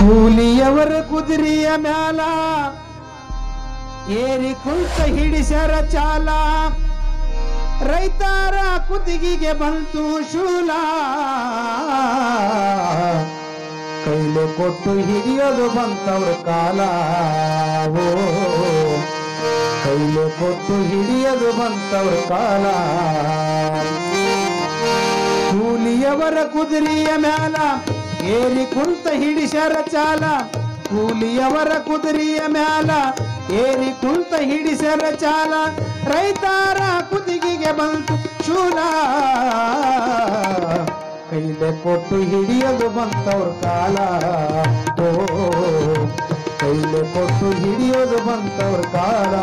ಕೂಲಿಯವರ ಕುದುರೆಯ ಮ್ಯಾಲ ಏರಿ ಕುಂತ ಹಿಡಿಸರ ಚಾಲ ರೈತರ ಕುತ್ತಿಗೆಗೆ ಬಂತು ಶೂಲ ಕೈಲೆ ಕೊಟ್ಟು ಹಿಡಿಯೋದು ಬಂತವ್ರ ಕಾಲ ಓ ಕೈಲೆ ಕೊಟ್ಟು ಹಿಡಿಯೋದು ಬಂತವ್ರ ಕಾಲ ಕೂಲಿಯವರ ಕುದುರೆಯ ಮ್ಯಾಲ ಏರಿ ಕುಂತ ಹಿಡಿಸರ ಚಾಲ ಕೂಲಿಯವರ ಕುದುರೆಯ ಮ್ಯಾಲ ಏರಿ ಕುಂತ ಹಿಡಿಸರ ಚಾಲ ರೈತರ ಕುತ್ತಿಗೆಗೆ ಬಂತು ಶೂಲ ಕೈಲೆ ಕೊಟ್ಟು ಹಿಡಿಯೋದು ಬಂತವ್ರ ಕಾಲ ಓ ಕೈಲೆ ಕೊಟ್ಟು ಹಿಡಿಯೋದು ಬಂತವ್ರ ಕಾಲ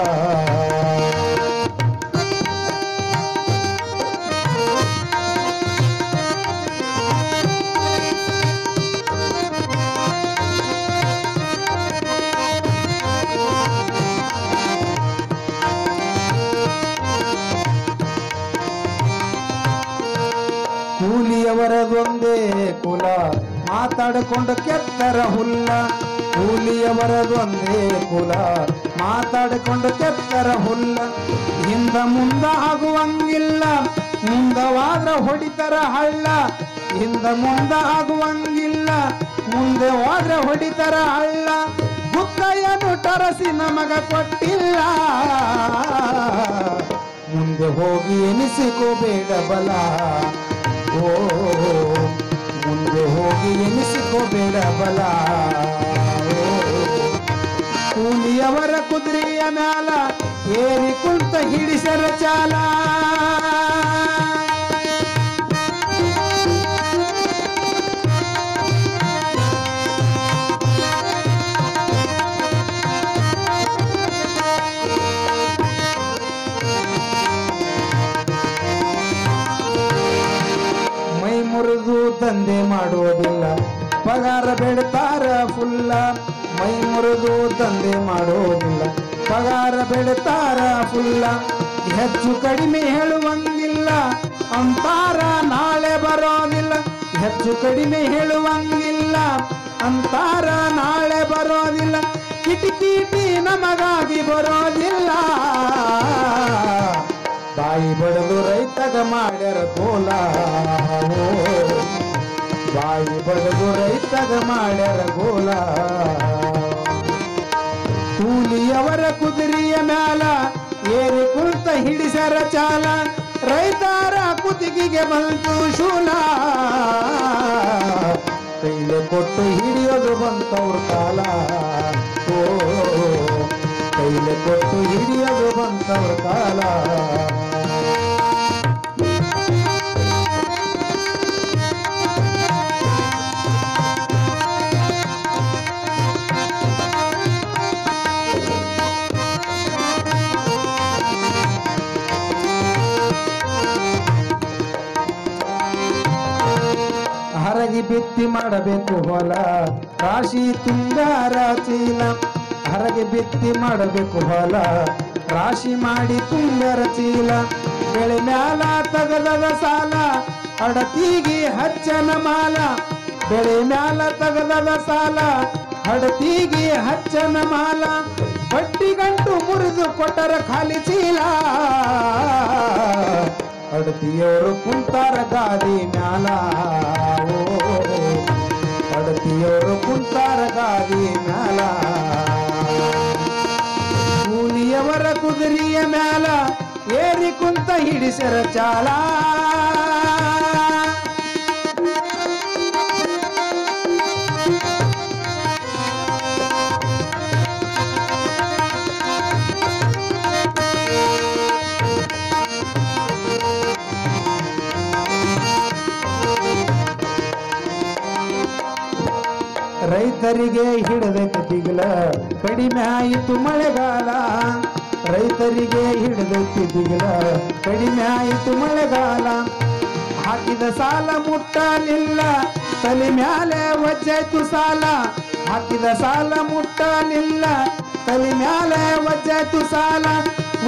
ಕೂಲಿಯವರದೊಂದೇ ಕುಲ ಮಾತಾಡಿಕೊಂಡು ಕೆತ್ತರ ಹುಲ್ಲ ಕೂಲಿಯವರದೊಂದೇ ಕುಲ ಮಾತಾಡಿಕೊಂಡು ಕೆತ್ತರ ಹುಲ್ಲ ಹಿಂದ ಮುಂದ ಆಗುವಂಗಿಲ್ಲ ಮುಂದವಾದ್ರ ಹೊಡಿತರ ಹಳ್ಳ ಹಿಂದ ಮುಂದ ಆಗುವಂಗಿಲ್ಲ ಮುಂದೆ ಹೋದ್ರೆ ಹೊಡಿತರ ಹಳ್ಳ ಬುಕ್ಕಯ್ಯನು ಟರಸಿ ನಮಗ ಕೊಟ್ಟಿಲ್ಲ ಮುಂದೆ ಹೋಗಿ ಎನಿಸಿಕೋಬೇಡ ಬಲ ಓ ಮುಂದೆ ಹೋಗಿ ಎನಿಸಿಕೋಬೇಡ ಬಲ ಕೂಲಿಯವರ ಕುದುರೆಯ ಮ್ಯಾಲ ಏರಿ ಕುಂತ ಹಿಡಿಸರ ಚಾಲ ಮುರಿದು ದಂಧೆ ಮಾಡೋದಿಲ್ಲ ಪಗಾರ ಬೆಳಿತಾರ ಫುಲ್ಲ ಮೈ ಮುರಿದು ದಂಧೆ ಮಾಡೋದಿಲ್ಲ ಪಗಾರ ಬೆಳಿತಾರ ಫುಲ್ಲ ಹೆಚ್ಚು ಕಡಿಮೆ ಹೇಳುವಂಗಿಲ್ಲ ಅಂತಾರ ನಾಳೆ ಬರೋದಿಲ್ಲ ಹೆಚ್ಚು ಕಡಿಮೆ ಹೇಳುವಂಗಿಲ್ಲ ಅಂತಾರ ನಾಳೆ ಬರೋದಿಲ್ಲ ಕಿಟಿಕಿಟಿ ನಮಗಾಗಿ ಬರೋದಿಲ್ಲ ಬಾಯಿ ಬಡದು ರೈತಗ ಮಾಡ್ಯಾರ ಗೋಲ ಬಾಯಿ ಬಡದು ರೈತಗ ಮಾಡ್ಯಾರ ಗೋಲ ಕೂಲಿಯವರ ಕುದುರೆಯ ಮ್ಯಾಲ ಏರಿ ಕುಂತ ಹಿಡಿಸರ ಚಾಲ ರೈತರ ಕುತ್ತಿಗೆಗೆ ಬಂತು ಶೂಲ ಕೈಲೆ ಕೊಟ್ಟು ಹಿಡಿಯೋದು ಬಂತವ್ರ ಕಾಲ ಓ ಕೈಲೆ ಕೊಟ್ಟು ಹಿಡಿಯೋದು ಬಂತವ್ರ ಕಾಲ ಹರಗಿ ಬಿತ್ತಿ ಮಾಡಬೇಕು ಹೊಲ ರಾಶಿ ತುಂಗಾರ ಚೀಲ ಹರಗಿ ಬಿತ್ತಿ ಮಾಡಬೇಕು ಹೊಲ ರಾಶಿ ಮಾಡಿ ತುಂಗಾರ ಚೀಲ ಬೆಳೆ ಮ್ಯಾಲ ತಗದದ ಸಾಲ ಅಡತಿಗೆ ಹಚ್ಚನ ಮಾಲ ಬೆಳೆ ಮ್ಯಾಲ ತಗದದ ಸಾಲ ಅಡತಿಗೆ ಹಚ್ಚನ ಮಾಲ ಬಟ್ಟಿ ಗಂಟು ಮುರಿದು ಕೊಟ್ಟರ ಖಾಲಿ ಚೀಲ ಅಡತಿಯವರು ಕುಂತಾರ ಗಾದಿ ಮ್ಯಾಲ ಓ ಅಡತಿಯವರು ಕುಂತಾರ ಗಾದಿ ಮ್ಯಾಲ ಕೂಲಿಯವರ ಕುದುರೆಯ ಮ್ಯಾಲ ಏರಿ ಕುಂತ ಹಿಡಿಸರ ಚಾಲ ರೈತರಿಗೆ ಹಿಡದೈತಿ ದಿಗಿಲ ಕಡಿಮೆ ಆಯಿತು ಮಳೆಗಾಲ ರೈತರಿಗೆ ಹಿಡದೈತಿ ದಿಗಿಲ ಕಡಿಮೆ ಆಯಿತು ಮಳೆಗಾಲ ಹಾಕಿದ ಸಾಲ ಮುಟ್ಟಲಿಲ್ಲ ತಲೆ ಮ್ಯಾಲೆ ವಜ್ಜಾಯ್ತು ಸಾಲ ಹಾಕಿದ ಸಾಲ ಮುಟ್ಟಲಿಲ್ಲ ತಲೆ ಮ್ಯಾಲೆ ವಜ್ಜಾಯ್ತು ಸಾಲ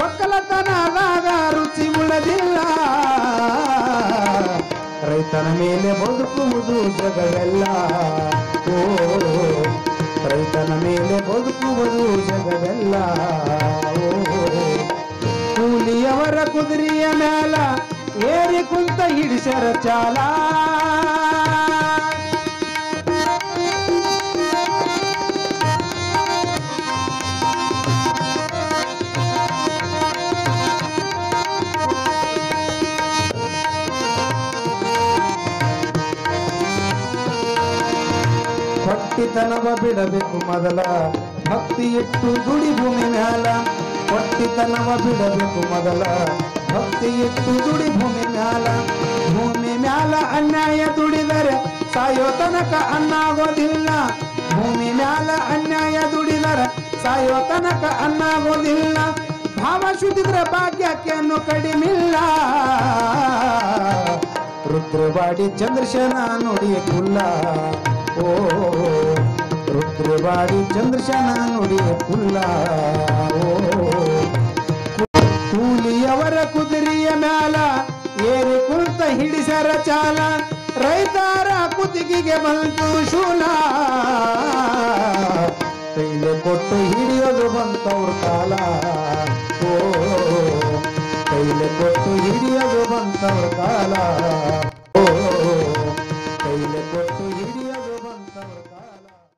ಒಕ್ಕಲತನದಾಗ ರುಚಿ ಉಳದಿಲ್ಲ ರೈತನ ಮೇಲೆ ಬದುಕುವುದು ಜಗವೆಲ್ಲ ಓ ರೈತನ ಮೇಲೆ ಬದುಕುವುದು ಜಗವೆಲ್ಲ. ಕೂಲಿಯವರ ಕುದುರೆಯ ಮ್ಯಾಲ ಏರಿ ಕುಂತ ಹಿಡಿಸರ ಚಾಲ. ಹೊಟ್ಟಿತನವ ಬಿಡಬೇಕು ಮೊದಲ, ಭಕ್ತಿ ಇಟ್ಟು ದುಡಿ ಭೂಮಿ ಮ್ಯಾಲ. ಹೊಟ್ಟಿತನವ ಬಿಡಬೇಕು ಮೊದಲ, ಭಕ್ತಿ ಇಟ್ಟು ದುಡಿ ಭೂಮಿ ಮ್ಯಾಲ. ಭೂಮಿ ಮ್ಯಾಲ ಅನ್ಯಾಯ ದುಡಿದರೆ ಸಾಯೋ ತನಕ ಅನ್ನಾಗೋದಿಲ್ಲ. ಭೂಮಿ ಮ್ಯಾಲ ಅನ್ಯಾಯ ದುಡಿದರೆ ಸಾಯೋ ತನಕ ಅನ್ನಾಗೋದಿಲ್ಲ. ಭಾವ ಶುದ್ಧಿದ್ರೆ ಭಾಗ್ಯಕ್ಕೇನು ಕಡಿಮಿಲ್ಲ. ರುದ್ರವಾಡಿ ಚಂದ್ರಶೇನ ನುಡಿಯ ಕುಲ್ಲ. ಓ ರುದ್ರವಾಡಿ ಚಂದ್ರಶೇನ ನುಡಿಯ ಕುಲ್ಲ. ಕೂಲಿಯವರ ಕುದುರೆಯ ಮ್ಯಾಲ ಏರಿ ಕುಂತ ಹಿಡಿಸರ ಚಾಲ. ರೈತರ ಕುತ್ತಿಗೆಗೆ ಬಂತು ಶೂಲ. ಕೈಲೆ ಕೊಟ್ಟು ಹಿಡಿಯೋದು ಬಂತವ್ರ ಕಾಲ. ಓ ಕೈಲೆ ಕೊಟ್ಟು ಹಿಡಿಯೋದು ಬಂತವ್ರ ಕಾಲ. ಓ